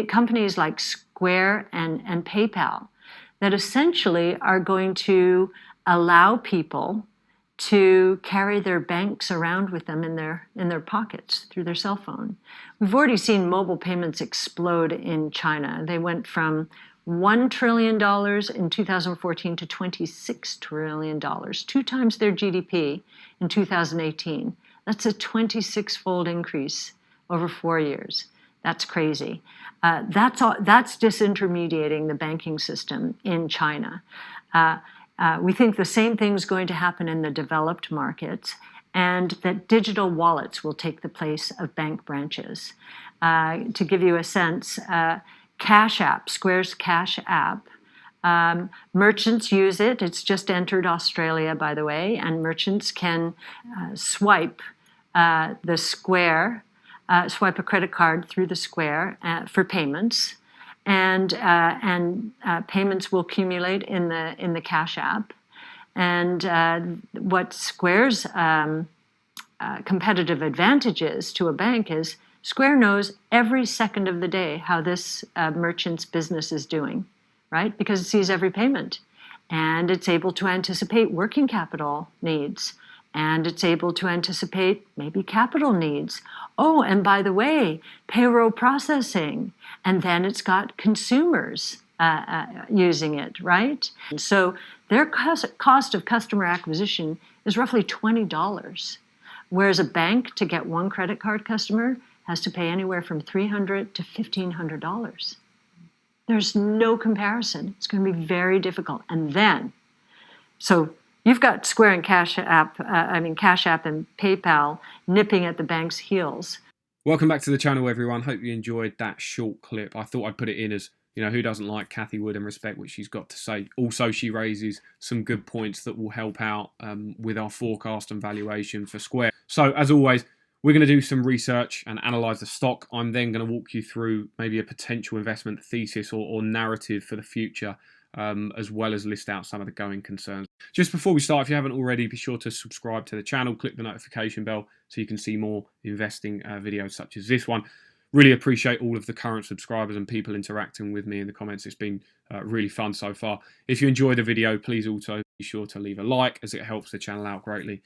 companies like Square and PayPal that essentially are going to allow people to carry their banks around with them in their pockets through their cell phone. We've already seen mobile payments explode in China. They went from $1 trillion in 2014 to $26 trillion, 2 times their GDP in 2018. That's a 26-fold increase over 4 years. That's crazy. That's disintermediating the banking system in China. We think the same thing's going to happen in the developed markets, and that digital wallets will take the place of bank branches. To give you a sense, Cash App, Square's Cash App, merchants use it. It's just entered Australia, by the way, and merchants can swipe a credit card through the Square for payments. And payments will accumulate in the Cash App. And what Square's competitive advantage is to a bank is Square knows every second of the day how this merchant's business is doing, right? Because it sees every payment. And it's able to anticipate working capital needs. And it's able to anticipate maybe capital needs. Oh, and by the way, payroll processing. And then it's got consumers using it, right? And so their cost of customer acquisition is roughly $20, whereas a bank, to get one credit card customer, has to pay anywhere from $300 to $1,500. There's no comparison. It's going to be very difficult. And then, so you've got Square and Cash App and PayPal nipping at the bank's heels. Welcome back to the channel, everyone. Hope you enjoyed that short clip. I thought I'd put it in as, who doesn't like Cathie Wood and respect what she's got to say. Also, she raises some good points that will help out with our forecast and valuation for Square. So, as always, we're going to do some research and analyse the stock. I'm then going to walk you through maybe a potential investment thesis or narrative for the future, as well as list out some of the going concerns. Just before we start, if you haven't already, be sure to subscribe to the channel, click the notification bell so you can see more investing videos such as this one. Really appreciate all of the current subscribers and people interacting with me in the comments. It's been really fun so far. If you enjoyed the video, please also be sure to leave a like, as it helps the channel out greatly.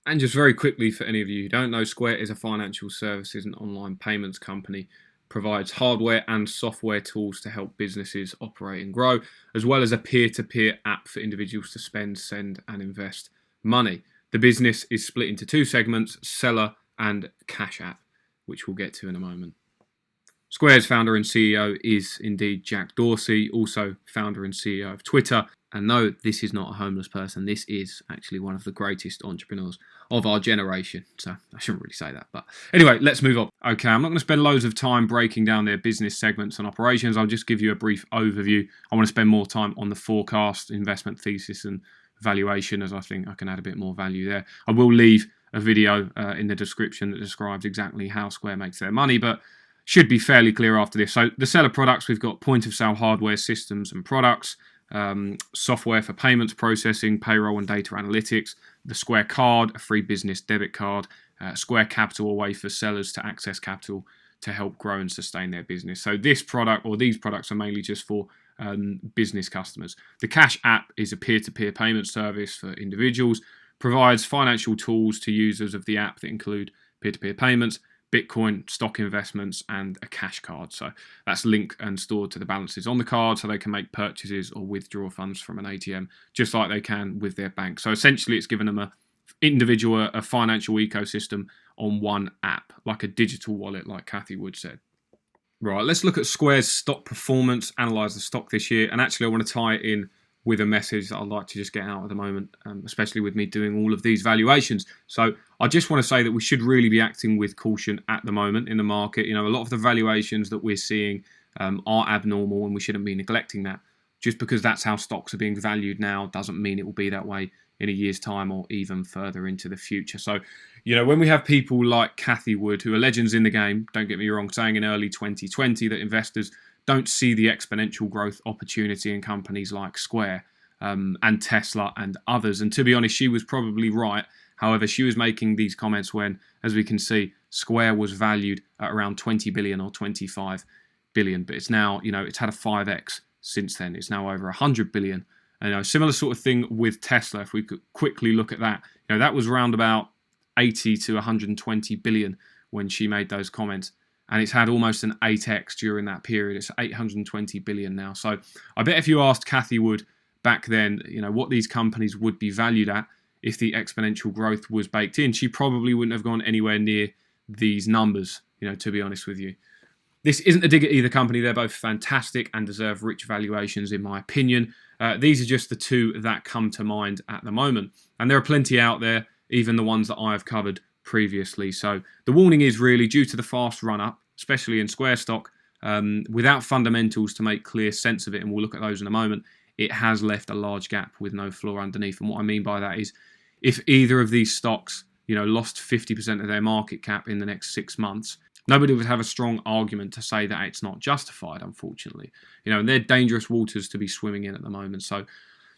And just very quickly, for any of you who don't know, Square is a financial services and online payments company. Provides hardware and software tools to help businesses operate and grow, as well as a peer-to-peer app for individuals to spend, send, and invest money. The business is split into 2 segments, Seller and Cash App, which we'll get to in a moment. Square's founder and CEO is indeed Jack Dorsey, also founder and CEO of Twitter. And no, this is not a homeless person. This is actually one of the greatest entrepreneurs of our generation. So I shouldn't really say that. But anyway, let's move on. Okay, I'm not going to spend loads of time breaking down their business segments and operations. I'll just give you a brief overview. I want to spend more time on the forecast, investment thesis, and valuation, as I think I can add a bit more value there. I will leave a video in the description that describes exactly how Square makes their money, but should be fairly clear after this. So the seller products, we've got point-of-sale hardware systems and products, software for payments processing, payroll and data analytics, the Square card, a free business debit card, Square Capital, a way for sellers to access capital to help grow and sustain their business. So this product, or these products, are mainly just for business customers. The Cash App is a peer-to-peer payment service for individuals, provides financial tools to users of the app that include peer-to-peer payments, Bitcoin, stock investments, and a cash card. So that's linked and stored to the balances on the card so they can make purchases or withdraw funds from an ATM just like they can with their bank. So essentially it's given them a financial ecosystem on one app, like a digital wallet, like Cathie Wood said. Right, let's look at Square's stock performance, analyse the stock this year, and actually I want to tie it in with a message that I'd like to just get out at the moment, especially with me doing all of these valuations. So I just want to say that we should really be acting with caution at the moment in the market. A lot of the valuations that we're seeing are abnormal, and we shouldn't be neglecting that. Just because that's how stocks are being valued now doesn't mean it will be that way in a year's time or even further into the future. So, when we have people like Cathie Wood, who are legends in the game, don't get me wrong, saying in early 2020 that investors don't see the exponential growth opportunity in companies like Square and Tesla and others. And to be honest, she was probably right. However, she was making these comments when, as we can see, Square was valued at around 20 billion or 25 billion, but it's now, it's had a 5x since then. It's now over 100 billion. And similar sort of thing with Tesla. If we could quickly look at that, that was around about 80 to 120 billion when she made those comments. And it's had almost an 8x during that period. It's 820 billion now. So I bet if you asked Cathie Wood back then, what these companies would be valued at if the exponential growth was baked in, she probably wouldn't have gone anywhere near these numbers, to be honest with you. This isn't a dig at either company. They're both fantastic and deserve rich valuations, in my opinion. These are just the two that come to mind at the moment. And there are plenty out there, even the ones that I have covered previously. So the warning is really due to the fast run-up, especially in Square stock, without fundamentals to make clear sense of it, and we'll look at those in a moment, it has left a large gap with no floor underneath. And what I mean by that is if either of these stocks, lost 50% of their market cap in the next 6 months, nobody would have a strong argument to say that it's not justified, unfortunately. And they're dangerous waters to be swimming in at the moment. So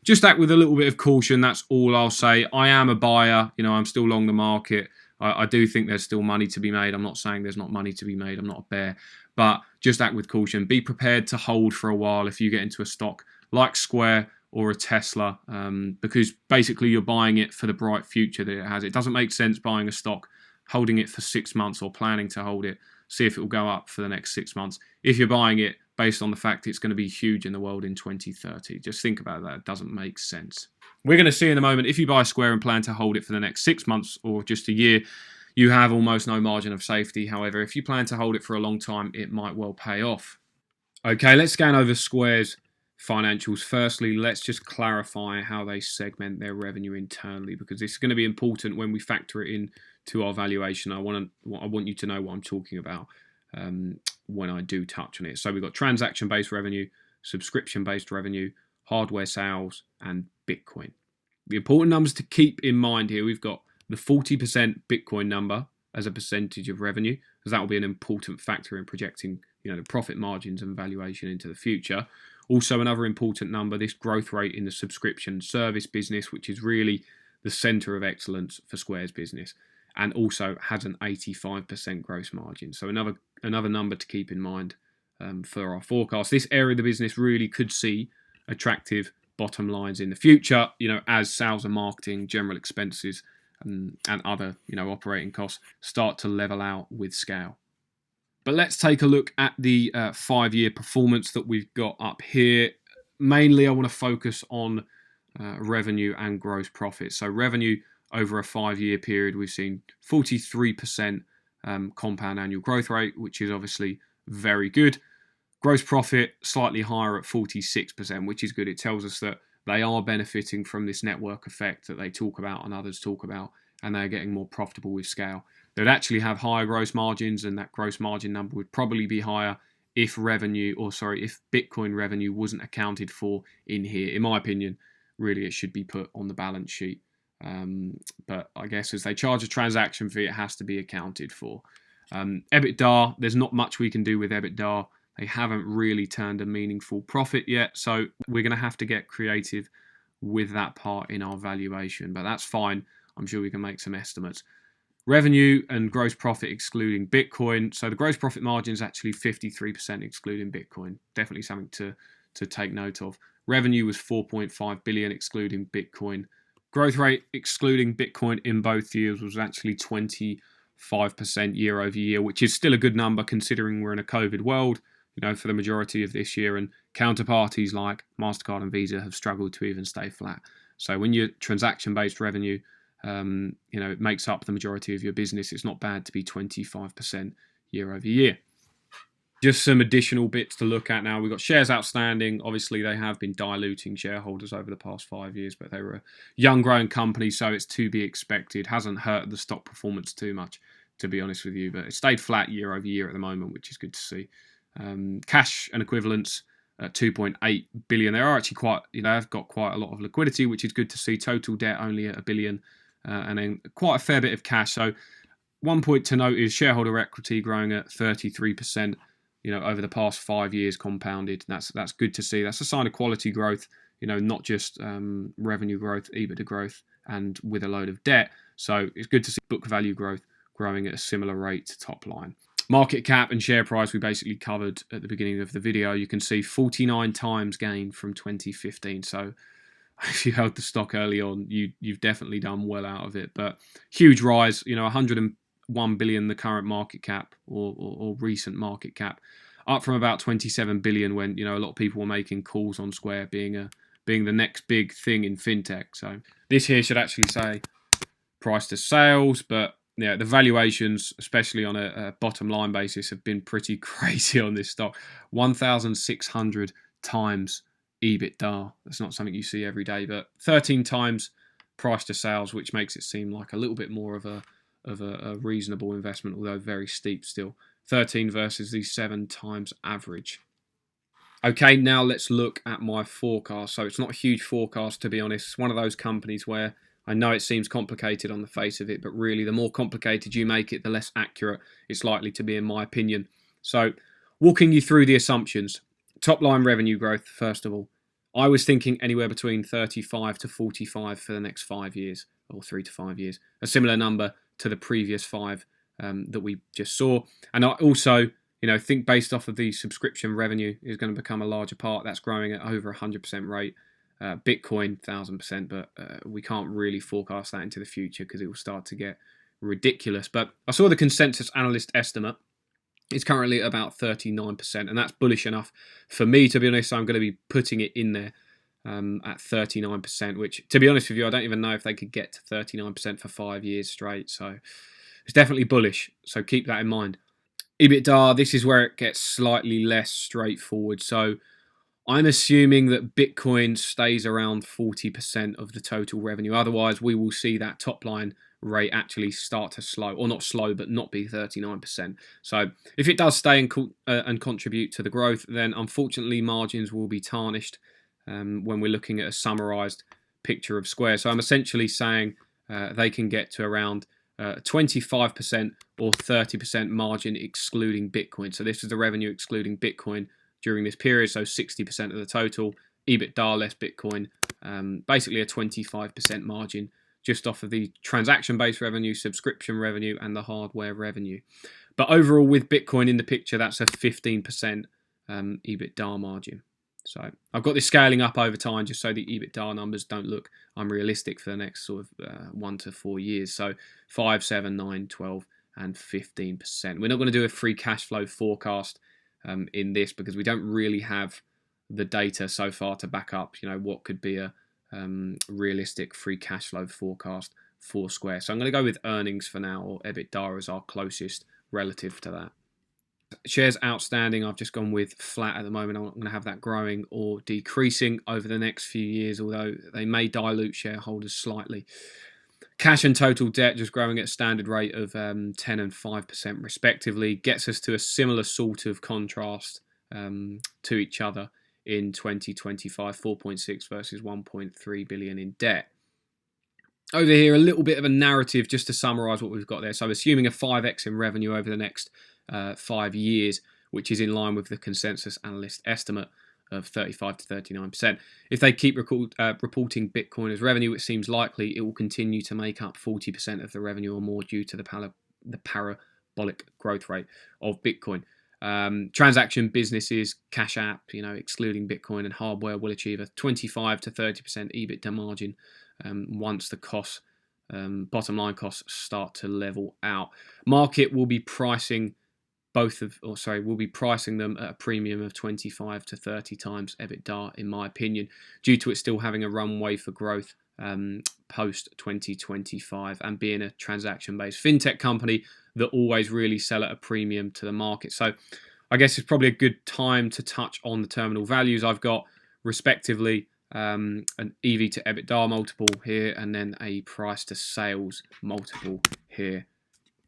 just act with a little bit of caution. That's all I'll say. I am a buyer. I'm still long the market. I do think there's still money to be made. I'm not saying there's not money to be made. I'm not a bear. But just act with caution. Be prepared to hold for a while if you get into a stock like Square or a Tesla, because basically you're buying it for the bright future that it has. It doesn't make sense buying a stock, holding it for 6 months or planning to hold it, see if it will go up for the next 6 months. If you're buying it based on the fact it's going to be huge in the world in 2030, just think about that. It doesn't make sense. We're going to see in a moment, if you buy Square and plan to hold it for the next 6 months or just a year, you have almost no margin of safety. However, if you plan to hold it for a long time, it might well pay off. Okay, let's scan over Square's financials. Firstly, let's just clarify how they segment their revenue internally, because this is going to be important when we factor it in to our valuation. I want you to know what I'm talking about when I do touch on it. So we've got transaction-based revenue, subscription-based revenue, hardware sales, and Bitcoin. The important numbers to keep in mind here, we've got the 40% Bitcoin number as a percentage of revenue, because that will be an important factor in projecting the profit margins and valuation into the future. Also, another important number, this growth rate in the subscription service business, which is really the center of excellence for Square's business, and also has an 85% gross margin. So another number to keep in mind for our forecast. This area of the business really could see attractive bottom lines in the future, as sales and marketing, general expenses, and other, operating costs start to level out with scale. But let's take a look at the 5-year performance that we've got up here. Mainly, I want to focus on revenue and gross profit. So revenue over a 5-year period, we've seen 43% compound annual growth rate, which is obviously very good. Gross profit slightly higher at 46%, which is good. It tells us that they are benefiting from this network effect that they talk about and others talk about, and they're getting more profitable with scale. They'd actually have higher gross margins, and that gross margin number would probably be higher if Bitcoin revenue wasn't accounted for in here. In my opinion, really it should be put on the balance sheet. But I guess as they charge a transaction fee, it has to be accounted for. EBITDA, there's not much we can do with EBITDA. They haven't really turned a meaningful profit yet, so we're going to have to get creative with that part in our valuation, but that's fine. I'm sure we can make some estimates. Revenue and gross profit excluding Bitcoin. So the gross profit margin is actually 53% excluding Bitcoin. Definitely something to take note of. Revenue was 4.5 billion excluding Bitcoin. Growth rate excluding Bitcoin in both years was actually 25% year over year, which is still a good number considering we're in a COVID world, for the majority of this year, and counterparties like MasterCard and Visa have struggled to even stay flat. So when you're transaction-based revenue, it makes up the majority of your business. It's not bad to be 25% year over year. Just some additional bits to look at now. We've got shares outstanding. Obviously, they have been diluting shareholders over the past 5 years, but they were a young growing company, so it's to be expected. Hasn't hurt the stock performance too much, to be honest with you, but it stayed flat year over year at the moment, which is good to see. Cash and equivalents at 2.8 billion. They are actually they've got quite a lot of liquidity, which is good to see. Total debt only at $1 billion. And then quite a fair bit of cash. So one point to note is shareholder equity growing at 33%, over the past 5 years compounded. That's good to see. That's a sign of quality growth, not just revenue growth, EBITDA growth, and with a load of debt. So it's good to see book value growth growing at a similar rate to top line. Market cap and share price we basically covered at the beginning of the video. You can see 49 times gain from 2015. So if you held the stock early on, you've definitely done well out of it. But huge rise, 101 billion the current market cap or recent market cap, up from about 27 billion when a lot of people were making calls on Square being the next big thing in fintech. So this here should actually say price to sales, but yeah, the valuations, especially on a bottom line basis, have been pretty crazy on this stock. 1,600 times EBITDA. That's not something you see every day, but 13 times price to sales, which makes it seem like a little bit more of a reasonable investment, although very steep still. 13 versus the 7 times average. Okay, now let's look at my forecast. So it's not a huge forecast, to be honest. It's one of those companies where I know it seems complicated on the face of it, but really the more complicated you make it, the less accurate it's likely to be, in my opinion. So walking you through the assumptions. Top line revenue growth, first of all. I was thinking anywhere between 35 to 45 for the next 5 years, or 3 to 5 years. A similar number to the previous 5 that we just saw. And I also think based off of the subscription revenue is going to become a larger part. That's growing at over 100% rate. Bitcoin, 1,000%, but we can't really forecast that into the future because it will start to get ridiculous. But I saw the consensus analyst estimate. It's currently at about 39%, and that's bullish enough for me, to be honest. I'm going to be putting it in there at 39%, which, to be honest with you, I don't even know if they could get to 39% for 5 years straight. So it's definitely bullish, so keep that in mind. EBITDA, this is where it gets slightly less straightforward. So I'm assuming that Bitcoin stays around 40% of the total revenue. Otherwise, we will see that top line rate actually start to slow, or not slow, but not be 39%. So if it does stay and contribute to the growth, then unfortunately margins will be tarnished when we're looking at a summarized picture of Square. So I'm essentially saying they can get to around 25% or 30% margin excluding Bitcoin. So this is the revenue excluding Bitcoin during this period, so 60% of the total, EBITDA less Bitcoin, basically a 25% margin just off of the transaction-based revenue, subscription revenue, and the hardware revenue. But overall, with Bitcoin in the picture, that's a 15% EBITDA margin. So I've got this scaling up over time just so the EBITDA numbers don't look unrealistic for the next sort of 1 to 4 years. So 5, 7, 9, 12, and 15%. We're not going to do a free cash flow forecast in this because we don't really have the data so far to back up what could be a realistic free cash flow forecast for Square. So I'm going to go with earnings for now, or EBITDA as our closest relative to that. Shares outstanding, I've just gone with flat at the moment. I'm not going to have that growing or decreasing over the next few years, although they may dilute shareholders slightly. Cash and total debt just growing at a standard rate of 10 and 5% respectively, gets us to a similar sort of contrast to each other in 2025, 4.6 versus 1.3 billion in debt. Over here, a little bit of a narrative just to summarize what we've got there. So I'm assuming a 5x in revenue over the next 5 years, which is in line with the consensus analyst estimate of 35 to 39%. If they keep reporting Bitcoin as revenue, it seems likely it will continue to make up 40% of the revenue or more due to the parabolic growth rate of Bitcoin. Transaction businesses, Cash App, excluding Bitcoin and hardware, will achieve a 25 to 30% EBITDA margin once the costs, bottom line costs, start to level out. Market will be pricing will be pricing them at a premium of 25 to 30 times EBITDA, in my opinion, due to it still having a runway for growth post 2025 and being a transaction-based fintech company that always really sell at a premium to the market. So I guess it's probably a good time to touch on the terminal values. I've got respectively an EV to EBITDA multiple here and then a price to sales multiple here.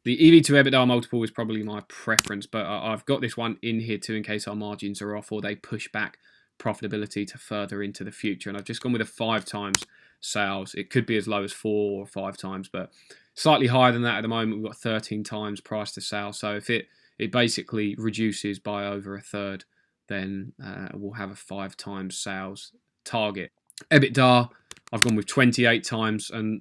The EV to EBITDA multiple is probably my preference, but I've got this one in here too in case our margins are off or they push back profitability to further into the future. And I've just gone with a 5 times sales. It could be as low as 4 or 5 times, but slightly higher than that at the moment. We've got 13 times price to sales. So if it basically reduces by over a third, then we'll have a 5 times sales target. EBITDA, I've gone with 28 times, and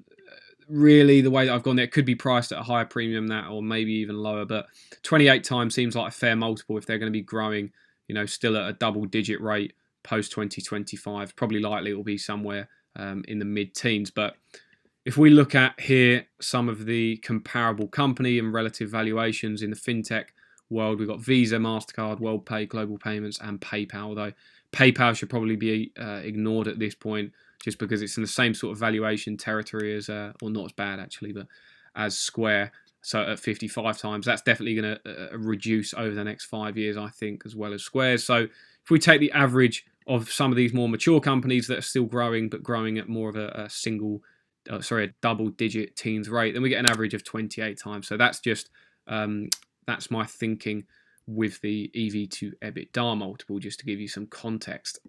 really the way that I've gone there, it could be priced at a higher premium than that, or maybe even lower, but 28 times seems like a fair multiple if they're going to be growing, still at a double-digit rate post 2025. Probably likely it will be somewhere in the mid-teens. But if we look at here some of the comparable company and relative valuations in the fintech world, we've got Visa, MasterCard, WorldPay, Global Payments, and PayPal, though PayPal should probably be ignored at this point just because it's in the same sort of valuation territory as, or not as bad actually, but as Square. So at 55 times, that's definitely going to reduce over the next 5 years, I think, as well as Square's. So if we take the average of some of these more mature companies that are still growing, but growing at more of a double-digit teens rate, then we get an average of 28 times. So that's just that's my thinking with the EV to EBITDA multiple, just to give you some context.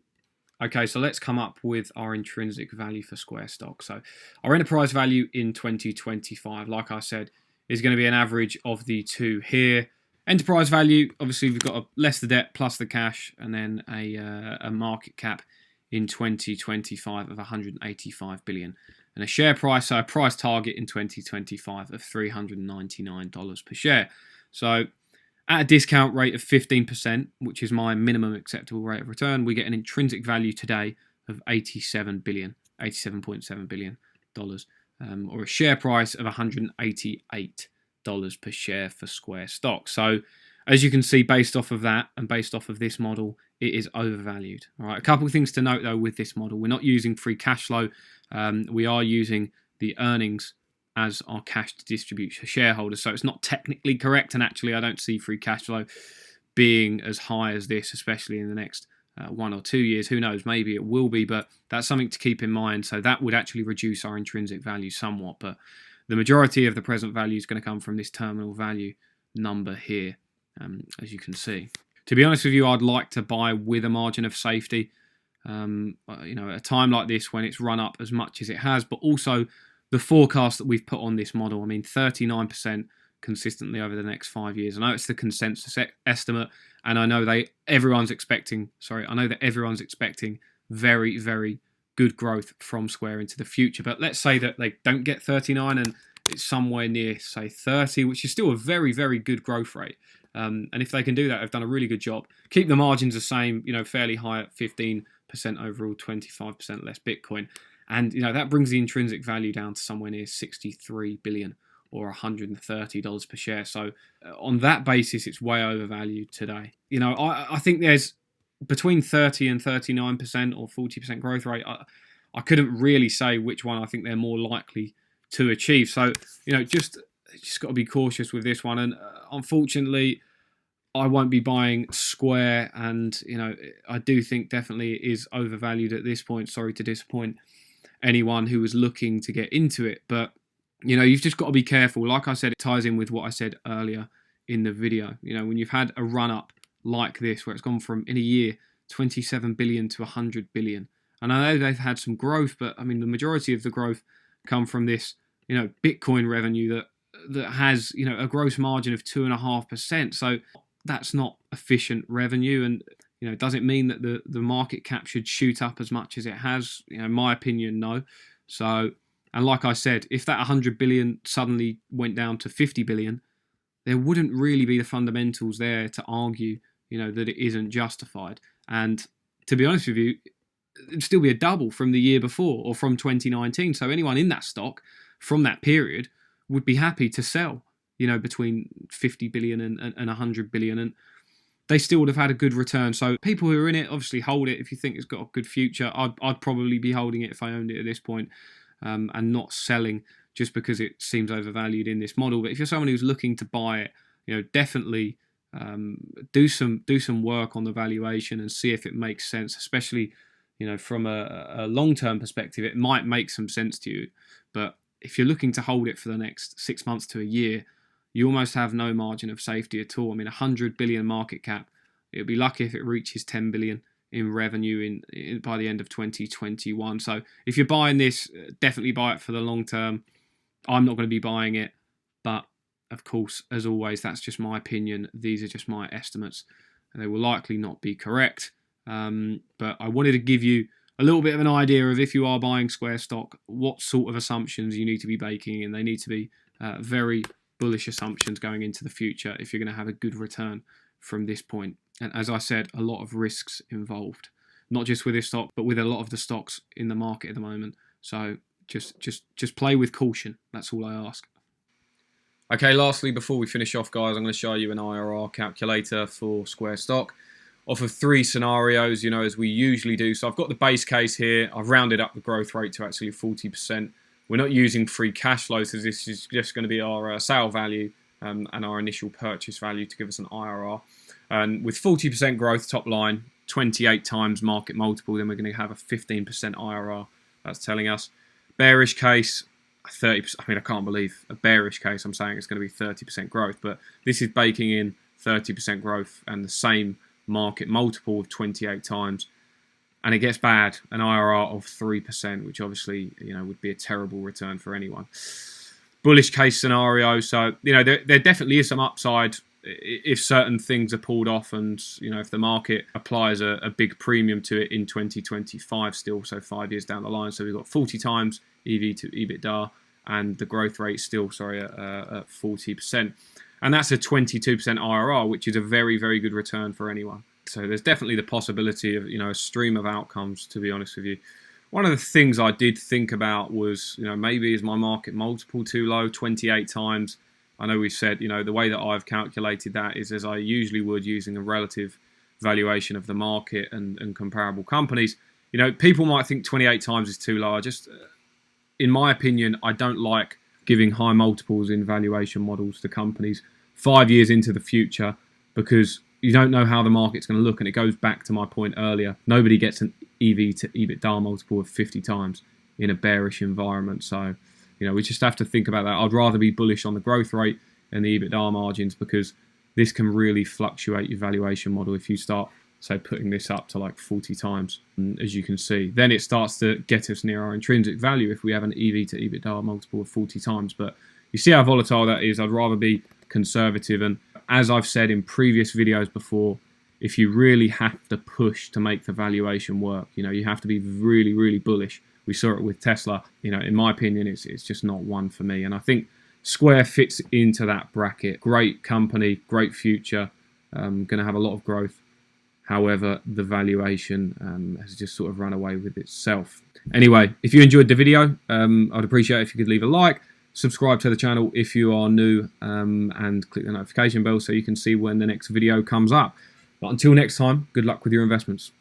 Okay, so let's come up with our intrinsic value for Square stock. So our enterprise value in 2025, like I said, is going to be an average of the two here. Enterprise value, obviously we've got less the debt plus the cash, and then a market cap in 2025 of 185 billion. And a share price, so a price target in 2025 of $399 per share. So at a discount rate of 15%, which is my minimum acceptable rate of return, we get an intrinsic value today of $87.7 billion, or a share price of $188 per share for Square stock. So as you can see, based off of that and based off of this model, it is overvalued. All right, a couple of things to note though with this model. We're not using free cash flow. We are using the earnings as our cash to distribute to shareholders. So it's not technically correct, and actually I don't see free cash flow being as high as this, especially in the next 1 or 2 years. Who knows, maybe it will be, but that's something to keep in mind. So that would actually reduce our intrinsic value somewhat, but the majority of the present value is going to come from this terminal value number here, as you can see. To be honest with you, I'd like to buy with a margin of safety, at a time like this when it's run up as much as it has, but also the forecast that we've put on this model. I mean, 39% consistently over the next 5 years. I know it's the consensus estimate, and I know that everyone's expecting very, very good growth from Square into the future. But let's say that they don't get 39 and it's somewhere near, say, 30, which is still a very, very good growth rate. And if they can do that, they've done a really good job. Keep the margins the same, fairly high at 15% overall, 25% less Bitcoin. And, that brings the intrinsic value down to somewhere near 63 billion or $130 per share. So on that basis, it's way overvalued today. I think there's between 30 and 39% or 40% growth rate. I couldn't really say which one I think they're more likely to achieve. So, just got to be cautious with this one. And unfortunately, I won't be buying Square. And, I do think definitely it is overvalued at this point. Sorry to disappoint anyone who was looking to get into it. But, you've just got to be careful. Like I said, it ties in with what I said earlier in the video. When you've had a run up like this, where it's gone from, in a year, 27 billion to 100 billion. And I know they've had some growth, but I mean, the majority of the growth come from this, Bitcoin revenue that has, a gross margin of 2.5%. So that's not efficient revenue. And, does it mean that the market cap should shoot up as much as it has? In my opinion, no. So, and like I said, if that 100 billion suddenly went down to 50 billion, there wouldn't really be the fundamentals there to argue, that it isn't justified. And to be honest with you, it'd still be a double from the year before or from 2019. So anyone in that stock from that period would be happy to sell, between 50 billion and 100 billion. And they still would have had a good return. So people who are in it, obviously hold it if you think it's got a good future. I'd probably be holding it if I owned it at this point, and not selling just because it seems overvalued in this model. But if you're someone who's looking to buy it, definitely do some work on the valuation and see if it makes sense, especially from a long-term perspective. It might make some sense to you, but if you're looking to hold it for the next 6 months to a year, you almost have no margin of safety at all. I mean, 100 billion market cap, it would be lucky if it reaches 10 billion in revenue by the end of 2021. So if you're buying this, definitely buy it for the long term. I'm not going to be buying it, but of course, as always, that's just my opinion. These are just my estimates, and they will likely not be correct. But I wanted to give you a little bit of an idea of, if you are buying Square stock, what sort of assumptions you need to be baking in. They need to be very bullish assumptions going into the future if you're going to have a good return from this point. And as I said, a lot of risks involved, not just with this stock, but with a lot of the stocks in the market at the moment. So just play with caution. That's all I ask. Okay, lastly, before we finish off, guys, I'm going to show you an IRR calculator for Square stock off of 3 scenarios, as we usually do. So I've got the base case here. I've rounded up the growth rate to actually 40%. We're not using free cash flow, so this is just going to be our sale value and our initial purchase value to give us an IRR. And with 40% growth top line, 28 times market multiple, then we're going to have a 15% IRR. That's telling us. Bearish case, 30%. I mean, I can't believe a bearish case. I'm saying it's going to be 30% growth, but this is baking in 30% growth and the same market multiple of 28 times. And it gets bad, an IRR of 3%, which obviously, would be a terrible return for anyone. Bullish case scenario. So, there definitely is some upside if certain things are pulled off, and if the market applies a big premium to it in 2025 still, so 5 years down the line. So we've got 40 times EV to EBITDA, and the growth rate still, at 40%. And that's a 22% IRR, which is a very, very good return for anyone. So there's definitely the possibility of, a stream of outcomes, to be honest with you. One of the things I did think about was, maybe is my market multiple too low, 28 times. I know we've said, the way that I've calculated that is as I usually would, using a relative valuation of the market and comparable companies. People might think 28 times is too low. In my opinion, I don't like giving high multiples in valuation models to companies 5 years into the future, because you don't know how the market's going to look. And it goes back to my point earlier. Nobody gets an EV to EBITDA multiple of 50 times in a bearish environment. So, we just have to think about that. I'd rather be bullish on the growth rate and the EBITDA margins, because this can really fluctuate your valuation model if you start, say, putting this up to like 40 times, as you can see. Then it starts to get us near our intrinsic value if we have an EV to EBITDA multiple of 40 times. But you see how volatile that is. I'd rather be conservative. And as I've said in previous videos before, if you really have to push to make the valuation work, you have to be really, really bullish. We saw it with Tesla. In my opinion, it's just not one for me. And I think Square fits into that bracket. Great company, great future, going to have a lot of growth. However, the valuation has just sort of run away with itself. Anyway, if you enjoyed the video, I'd appreciate it if you could leave a like, subscribe to the channel if you are new, and click the notification bell so you can see when the next video comes up. But until next time, good luck with your investments.